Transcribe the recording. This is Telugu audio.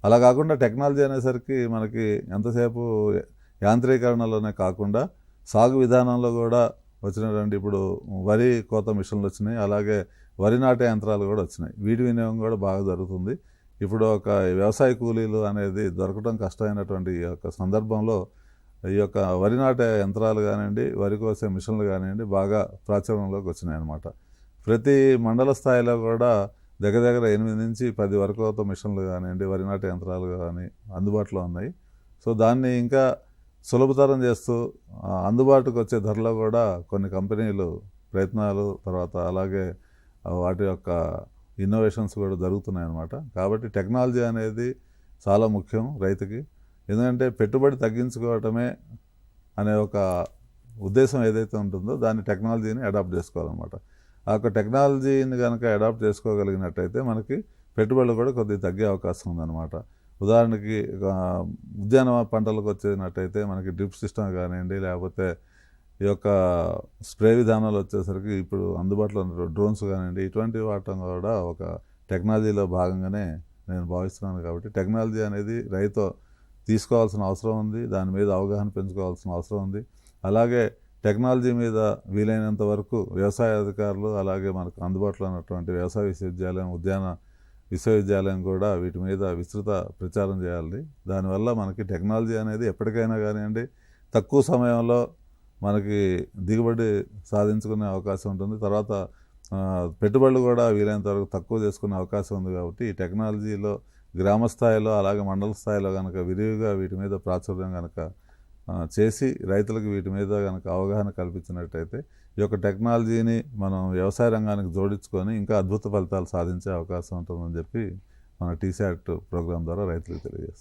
అలా కాకుండా టెక్నాలజీ అనేసరికి మనకి ఎంతసేపు యాంత్రీకరణలోనే కాకుండా సాగు విధానంలో కూడా వచ్చినటువంటి ఇప్పుడు వరి కోత మిషన్లు వచ్చినాయి, అలాగే వరి నాటే యంత్రాలు కూడా వచ్చినాయి. వీటి వినియోగం కూడా బాగా జరుగుతుంది. ఇప్పుడు ఒక వ్యవసాయ కూలీలు అనేది దొరకడం కష్టమైనటువంటి ఈ యొక్క సందర్భంలో ఈ యొక్క వరి నాటే యంత్రాలు కానివ్వండి, వరి కోసే మిషన్లు కానివ్వండి బాగా ప్రాచుర్యంలోకి వచ్చినాయి అన్నమాట. ప్రతి మండల స్థాయిలో కూడా దగ్గర దగ్గర 8 నుంచి 10 వరకు మిషన్లు కానివ్వండి, వరి నాటే యంత్రాలు కానీ అందుబాటులో ఉన్నాయి. సో దాన్ని ఇంకా సులభతరం చేస్తూ అందుబాటుకు వచ్చే ధరలో కూడా కొన్ని కంపెనీలు ప్రయత్నాలు, తర్వాత అలాగే వాటి యొక్క ఇన్నోవేషన్స్ కూడా జరుగుతున్నాయి అన్నమాట. కాబట్టి టెక్నాలజీ అనేది చాలా ముఖ్యం రైతుకి. ఎందుకంటే పెట్టుబడి తగ్గించుకోవటమే అనే ఒక ఉద్దేశం ఏదైతే ఉంటుందో దాన్ని టెక్నాలజీని అడాప్ట్ చేసుకోవాలన్నమాట. ఆ యొక్క టెక్నాలజీని కనుక అడాప్ట్ చేసుకోగలిగినట్టయితే మనకి పెట్టుబడులు కూడా కొద్దిగా తగ్గే అవకాశం ఉందన్నమాట. ఉదాహరణకి ఉద్యాన పంటలకు వచ్చేటట్టయితే మనకి డ్రిప్ సిస్టమ్ కానివ్వండి, లేకపోతే ఈ యొక్క స్ప్రే విధానాలు వచ్చేసరికి ఇప్పుడు అందుబాటులో ఉన్న డ్రోన్స్ కానివ్వండి, ఇటువంటి వాడటం కూడా ఒక టెక్నాలజీలో భాగంగానే నేను భావిస్తున్నాను. కాబట్టి టెక్నాలజీ అనేది రైతు తీసుకోవాల్సిన అవసరం ఉంది, దాని మీద అవగాహన పెంచుకోవాల్సిన అవసరం ఉంది. అలాగే టెక్నాలజీ మీద వీలైనంత వరకు వ్యవసాయ అధికారులు, అలాగే మనకు అందుబాటులో ఉన్నటువంటి వ్యవసాయ విశ్వవిద్యాలయం, ఉద్యాన విశ్వవిద్యాలయం కూడా వీటి మీద విస్తృత ప్రచారం చేయాలి. దానివల్ల మనకి టెక్నాలజీ అనేది ఎప్పటికైనా కానివ్వండి తక్కువ సమయంలో మనకి దిగుబడి సాధించుకునే అవకాశం ఉంటుంది. తర్వాత పెట్టుబడులు కూడా వీలైనంత వరకు తక్కువ చేసుకునే అవకాశం ఉంది. కాబట్టి ఈ టెక్నాలజీలో గ్రామ స్థాయిలో అలాగే మండల స్థాయిలో కనుక విరివిగా వీటి మీద ప్రాచుర్యం కనుక చేసి రైతులకు వీటి మీద కనుక అవగాహన కల్పించినట్టయితే ఈ యొక్క టెక్నాలజీని మనం వ్యవసాయ రంగానికి జోడించుకొని ఇంకా అద్భుత ఫలితాలు సాధించే అవకాశం ఉంటుందని చెప్పి మన టీశాట్ ప్రోగ్రాం ద్వారా రైతులకు తెలియజేస్తాం.